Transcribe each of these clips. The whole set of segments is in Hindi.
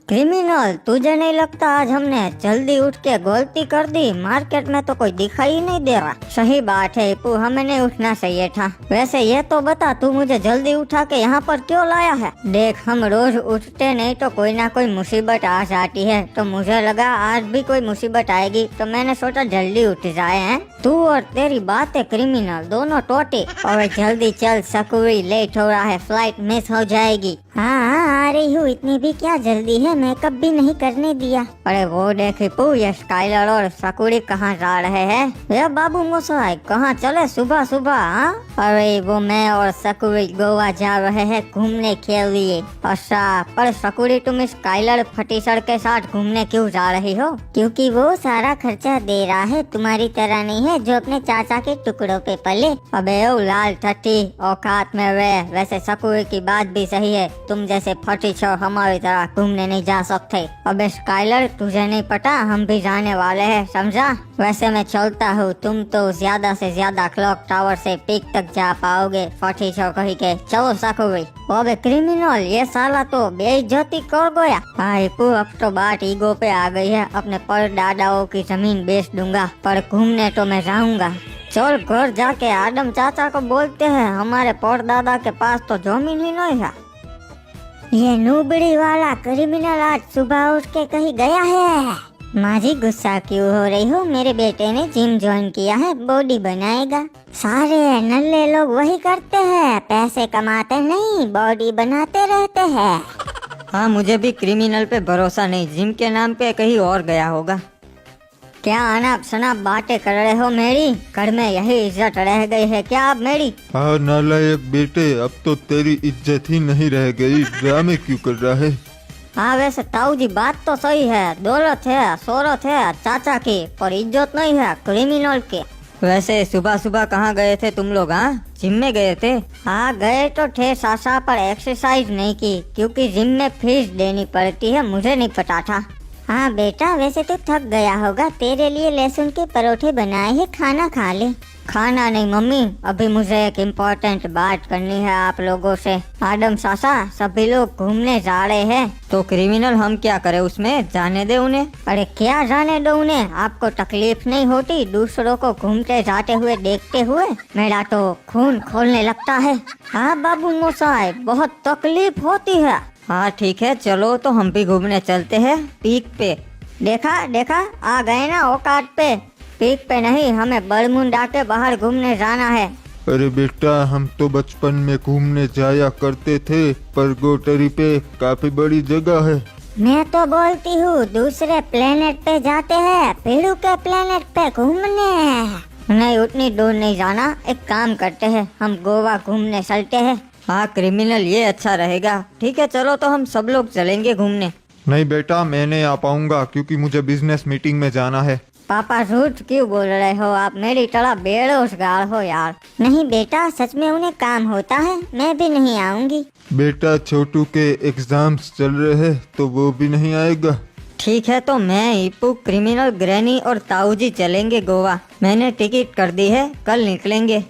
क्रिमिनल, तुझे नहीं लगता आज हमने जल्दी उठ के गलती कर दी? मार्केट में तो कोई दिखाई ही नहीं दे रहा। सही बात है इप्पू, हमें नहीं उठना चाहिए था। वैसे ये तो बता, तू मुझे जल्दी उठा के यहाँ पर क्यों लाया है? देख, हम रोज उठते नहीं तो कोई ना कोई मुसीबत आ जाती है, तो मुझे लगा आज भी कोई मुसीबत आएगी, तो मैंने सोचा जल्दी उठ जाए हैं। तू और तेरी बातें क्रिमिनल दोनों टोटे। और जल्दी चल सकूरी, लेट हो रहा है, फ्लाइट मिस हो जाएगी। हाँ, आ रही हूँ, इतनी भी क्या जल्दी है, मेकअप भी नहीं करने दिया। अरे वो देख पू, ये स्काइलर और सकूरी कहाँ जा रहे हैं? ये बाबू मोसाई, कहाँ चले सुबह सुबह? हाँ, अरे वो मैं और सकूरी गोवा जा रहे हैं घूमने के लिए। अच्छा, पर सकूरी तुम स्काइलर फटीसर के साथ घूमने क्यों जा रही हो? क्योंकि वो सारा खर्चा दे रहा है, तुम्हारी तरह नहीं है जो अपने चाचा के टुकड़ों पे पले। अबे ओ लाल ठट्टी, औकात में रहे। वैसे सकूरी की बात भी सही है, तुम जैसे फटीचर हमारी तरह घूमने नहीं जा सकते। अबे स्काइलर, तुझे नहीं पता, हम भी जाने वाले हैं, समझा? वैसे मैं चलता हूँ, तुम तो ज्यादा से ज्यादा क्लॉक टावर से पीक तक जा पाओगे, फटीचर कही के। चलो सकूरी। अबे क्रिमिनल, ये साला तो बेइज्जती कर गया। भाई पू, अब तो बात ईगो पे आ गई है। अपने पर दादाओं की जमीन बेच दूंगा, पर घूमने तो मैं जाऊंगा। चल घर जाके आदम चाचा को बोलते हैं, हमारे परदादा के पास तो जमीन ही नहीं है। ये नूबड़ी वाला क्रिमिनल आज सुबह उठ के कहीं गया है। माँ जी गुस्सा क्यों हो रही हो? मेरे बेटे ने जिम ज्वाइन किया है, बॉडी बनाएगा। सारे नल्ले लोग वही करते हैं, पैसे कमाते नहीं, बॉडी बनाते रहते हैं। हाँ, मुझे भी क्रिमिनल पे भरोसा नहीं, जिम के नाम पे कहीं और गया होगा। क्या अनाप शनाप बातें कर रहे हो मेरी? घर में यही इज्जत रह गई है क्या आप मेरी? हाँ नालायक बेटे, अब तो तेरी इज्जत ही नहीं रह गई, ड्रामे क्यों कर रहा है? हाँ वैसे ताऊ जी बात तो सही है, दौलत है, शोहरत है चाचा की, पर इज्जत नहीं है क्रिमिनल के। वैसे सुबह सुबह कहाँ गए थे तुम लोग? हाँ, जिम में गए थे? हाँ गए तो थे सासा, पर एक्सरसाइज नहीं की, क्योंकि जिम में फीस देनी पड़ती है, मुझे नहीं पता था। हाँ बेटा, वैसे तो थक गया होगा, तेरे लिए लहसुन के परोठे बनाए हैं, खाना खा ले। खाना नहीं मम्मी, अभी मुझे एक इम्पोर्टेंट बात करनी है आप लोगों से। आदम सासा, सभी लोग घूमने जा रहे हैं। तो क्रिमिनल हम क्या करें उसमें? जाने दे उन्हें। अरे क्या जाने दो उन्हें? आपको तकलीफ नहीं होती दूसरों को घूमते जाते हुए देखते हुए? मेरा तो खून खोलने लगता है। हाँ बाबू मोसाई, बहुत तकलीफ होती है। हाँ ठीक है, चलो तो हम भी घूमने चलते हैं पीक पे। देखा देखा, आ गए ना औकात पे। पीक पे नहीं, हमें बरमुंडा के बाहर घूमने जाना है। अरे बेटा, हम तो बचपन में घूमने जाया करते थे, पर गोटरी पे काफी बड़ी जगह है। मैं तो बोलती हूँ दूसरे प्लेनेट पे जाते हैं, पेड़ू के प्लेनेट पे घूमने। नहीं, उतनी दूर नहीं जाना, एक काम करते हैं, हम गोवा घूमने चलते हैं। हाँ क्रिमिनल, ये अच्छा रहेगा। ठीक है, चलो तो हम सब लोग चलेंगे घूमने। नहीं बेटा, मैं नहीं आ पाऊंगा, क्योंकि मुझे बिजनेस मीटिंग में जाना है। पापा झूठ क्यों बोल रहे हो आप? मेरी तरह बेरोजगार हो यार। नहीं बेटा, सच में उन्हें काम होता है, मैं भी नहीं आऊंगी। बेटा, छोटू के एग्जाम्स चल रहे हैं, तो वो भी नहीं आएगा। ठीक है, तो मैं, इप्पू, क्रिमिनल, ग्रैनी और ताऊ जी चलेंगे गोवा। मैंने टिकट कर दी है, कल निकलेंगे।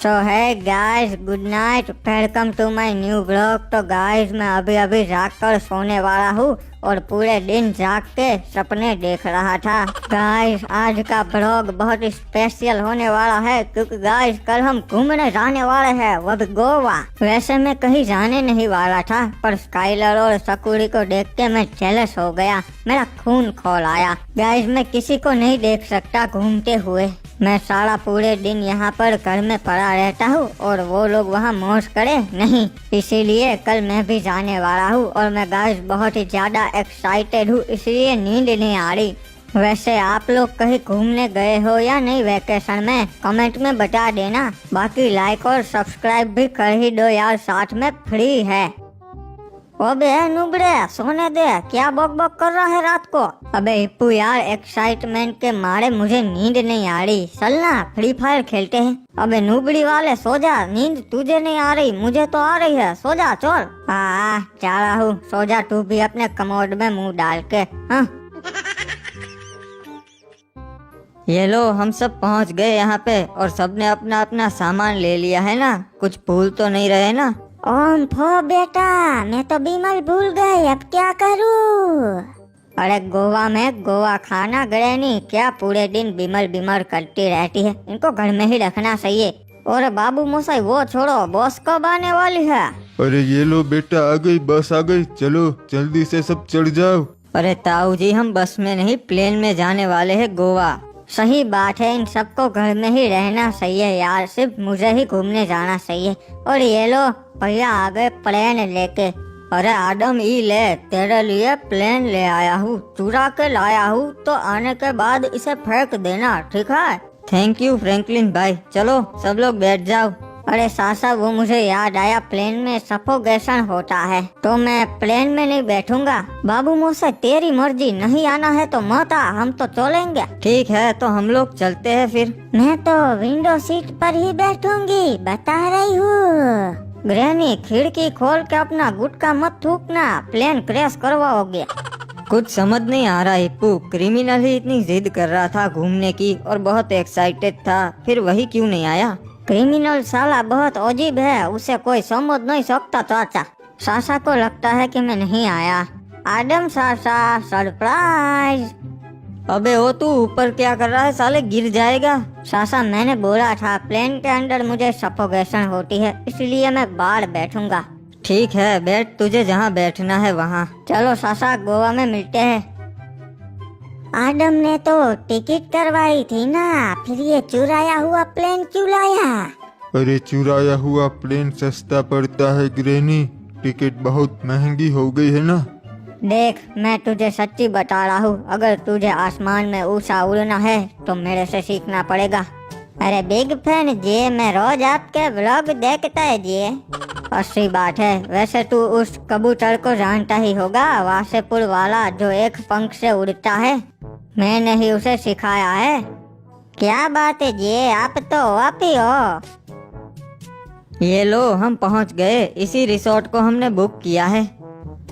So hi guys, good night, welcome to my new blog. तो गाइस, मैं अभी अभी जाग कर सोने वाला हूँ और पूरे दिन जाग के सपने देख रहा था। गाइस, आज का ब्लॉग बहुत स्पेशल होने वाला है, क्योंकि गाइस कल हम घूमने जाने वाले हैं, वो भी गोवा। वैसे मैं कहीं जाने नहीं वाला था, पर स्काइलर और सकूरी को देख के मैं जेलस हो गया, मेरा खून खोल आया। गाइस, मैं किसी को नहीं देख सकता घूमते हुए। मैं सारा पूरे दिन यहाँ पर घर में पड़ा रहता हूँ और वो लोग वहाँ मौज करे नहीं, इसीलिए कल मैं भी जाने वाला हूँ। और मैं गाइस बहुत ही ज्यादा एक्साइटेड हूँ, इसलिए नींद नहीं आ रही। वैसे आप लोग कहीं घूमने गए हो या नहीं वेकेशन में? कमेंट में बता देना। बाकी लाइक और सब्सक्राइब भी कर ही दो यार, साथ में फ्री है। अबे नुबड़े, सोने दे, क्या बक बक कर रहा है रात को? अबे हिप्पू यार, एक्साइटमेंट के मारे मुझे नींद नहीं आ रही, चल ना फ्री फायर खेलते हैं। अबे नुबड़ी वाले, सो जा, नींद तुझे नहीं आ रही, मुझे तो आ रही है, सो जा चल। हाँ जा रहा हूँ, सो जा तू भी अपने कमोड में मुंह डाल के। हाँ ये लो, हम सब पहुंच गए यहाँ पे और सबने अपना अपना सामान ले लिया है ना? कुछ भूल तो नहीं रहे ना? ओम फो बेटा, मैं तो बिमल भूल गई, अब क्या करूँ? अरे गोवा में गोवा खाना ग्रैनी, क्या पूरे दिन बिमल बिमल करती रहती है, इनको घर में ही रखना चाहिए। और बाबू मोसाई वो छोड़ो, बॉस कब आने वाली है? अरे ये लो बेटा, आ गई बस आ गई, चलो जल्दी से सब चढ़ जाओ। अरे ताऊ जी, हम बस में नहीं प्लेन में जाने वाले हैं गोवा। सही बात है, इन सबको घर में ही रहना चाहिए यार, सिर्फ मुझे ही घूमने जाना चाहिए। और ये लो भैया आ गए प्लेन लेके। अरे आदम ई ले, तेरे लिए प्लेन ले आया हूँ, चुरा के लाया हूँ, तो आने के बाद इसे फेंक देना, ठीक है? थैंक यू फ्रैंकलिन भाई, चलो सब लोग बैठ जाओ। अरे सासा, वो मुझे याद आया, प्लेन में सफोकेशन होता है, तो मैं प्लेन में नहीं बैठूंगा। बाबू मोसे तेरी मर्जी, नहीं आना है तो मत आ, हम तो चलेंगे। ठीक है, तो हम लोग चलते हैं फिर। मैं तो विंडो सीट पर ही बैठूंगी, बता रही हूँ। ग्रैनी, खिड़की खोल के अपना गुटखा मत थूकना, प्लेन क्रैश करवाओगे। कुछ समझ नहीं आ रहा हिप्पू, क्रिमिनल ही इतनी जिद कर रहा था घूमने की और बहुत एक्साइटेड था, फिर वही क्यों नहीं आया? क्रिमिनल साला बहुत अजीब है, उसे कोई समझ नहीं सकता चाचा। सासा को लगता है कि मैं नहीं आया। आदम सासा, सरप्राइज। अबे ओ तू ऊपर क्या कर रहा है साले, गिर जाएगा। सासा, मैंने बोला था प्लेन के अंदर मुझे सफोकेशन होती है, इसलिए मैं बाहर बैठूंगा। ठीक है, बैठ, तुझे जहाँ बैठना है वहाँ। चलो सासा, गोवा में मिलते हैं। आदम ने तो टिकट करवाई थी ना, फिर ये चुराया हुआ प्लेन क्यों लाया? अरे चुराया हुआ प्लेन सस्ता पड़ता है ग्रैनी, टिकट बहुत महंगी हो गई है ना। देख, मैं तुझे सच्ची बता रहा हूँ, अगर तुझे आसमान में ऊंचा उड़ना है तो मेरे से सीखना पड़ेगा। अरे बिग फैन जी, मैं रोज आपके व्लॉग देखता है जी। अच्छी बात है, वैसे तू उस कबूतर को जानता ही होगा, वासेपुर वाला, जो एक पंख से उड़ता है। मैंने ही उसे सिखाया है। क्या बात है जी, आप तो आप ही हो। ये लो, हम पहुँच गए, इसी रिसोर्ट को हमने बुक किया है।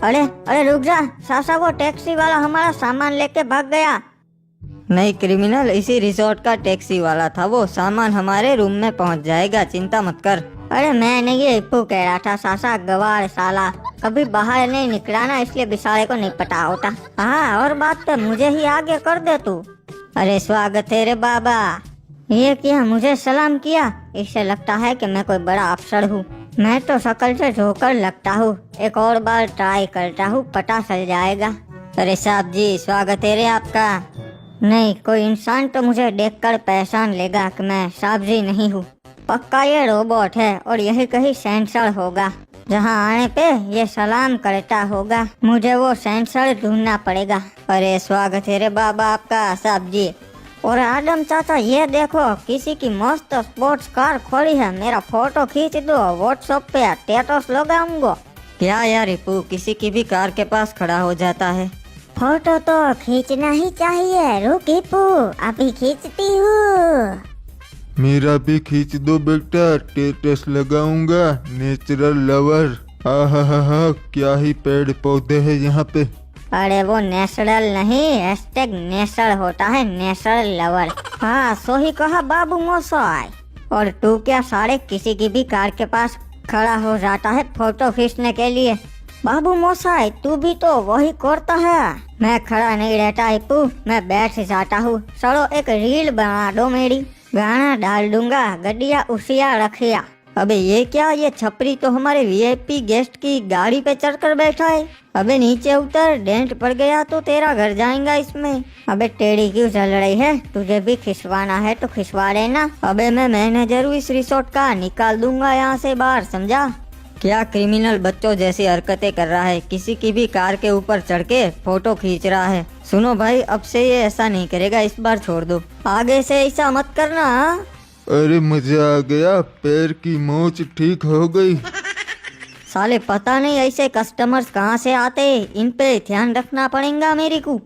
अरे अरे रुक जा सासा, वो टैक्सी वाला हमारा सामान लेके भाग गया। नहीं क्रिमिनल, इसी रिसोर्ट का टैक्सी वाला था, वो सामान हमारे रूम में पहुंच जाएगा, चिंता मत कर। अरे मैं नहीं, ये इप्पू कह रहा था। सासा गवार साला, कभी बाहर नहीं निकला ना, इसलिए बेचारे को नहीं पता होता। हाँ, और बात तो मुझे ही आगे कर दे तू। अरे स्वागत है रे बाबा। ये क्या, मुझे सलाम किया? इससे लगता है कि मैं कोई बड़ा अफसर हूँ। मैं तो शक्ल से जोकर लगता हूँ, एक और बार ट्राई करता हूँ, पता चल जाएगा। अरे साहब जी, स्वागत है रे आपका। नहीं, कोई इंसान तो मुझे देखकर पहचान लेगा कि मैं साहब जी नहीं हूँ। पक्का ये रोबोट है और यही कहीं सेंसर होगा, जहाँ आने पे ये सलाम करता होगा। मुझे वो सेंसर ढूंढना पड़ेगा। अरे स्वागत है रे बाबा आपका, साहब जी। और आदम चाचा, ये देखो, किसी की मस्त स्पोर्ट्स कार खोली है, मेरा फोटो खींच दो, व्हाट्सएप पे स्टेटस लगाऊंगा। क्या यार रिपू, किसी की भी कार के पास खड़ा हो जाता है। फोटो तो खींचना ही चाहिए। रुक हिप्पू, अभी खींचती हूँ। मेरा भी खींच दो बेटा, स्टेटस लगाऊंगा, नेचुरल लवर। आहा, क्या ही पेड़ पौधे हैं यहाँ पे। अरे वो नेचुरल नहीं, हैशटैग नेचर होता है, नेचर लवर। हाँ, सो ही कहा बाबू मोसाई। और तू क्या सारे किसी की भी कार के पास खड़ा हो जाता है फोटो खींचने के लिए? बाबू मोसाई, तू भी तो वही करता है। मैं खड़ा नहीं रहता हिप्पू, मैं बैठ जाता हूँ। चलो एक रील बना दो मेरी, गाना डाल दूंगा, गड्डिया उसिया रखिया। अबे ये क्या, ये छपरी तो हमारे वीआईपी गेस्ट की गाड़ी पे चढ़कर बैठा है। अबे नीचे उतर, डेंट पड़ गया तो तेरा घर जाएगा इसमें। अबे टेढ़ी क्यों चल रही है? तुझे भी खिंचवाना है तो खिंचवा लेना। अबे मैं मैनेजर हूँ इस रिसोर्ट का, निकाल दूंगा यहाँ से बाहर, समझा? क्या क्रिमिनल बच्चों जैसी हरकतें कर रहा है, किसी की भी कार के ऊपर चढ़ के फोटो खींच रहा है। सुनो भाई, अब से ये ऐसा नहीं करेगा, इस बार छोड़ दो, आगे से ऐसा मत करना। अरे मजा आ गया, पैर की मोच ठीक हो गई। साले पता नहीं ऐसे कस्टमर्स कहाँ से आते, इन पे ध्यान रखना पड़ेगा मेरे को।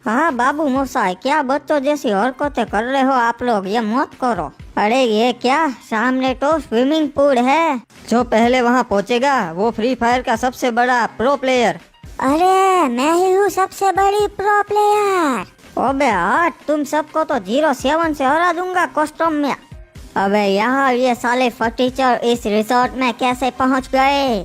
हाँ बाबू मोसाई, क्या बच्चों जैसी हरकतें कर रहे हो आप लोग, ये मत करो। अरे ये क्या, सामने तो स्विमिंग पूल है। जो पहले वहाँ पहुँचेगा वो फ्री फायर का सबसे बड़ा प्रो प्लेयर। अरे मैं ही हूँ सबसे बड़ी प्रो प्लेयर। ओबे हट, तुम सबको तो 07 से हरा दूंगा कस्टम में। अबे यार, ये साले फटीचर इस रिसोर्ट में कैसे पहुंच गए?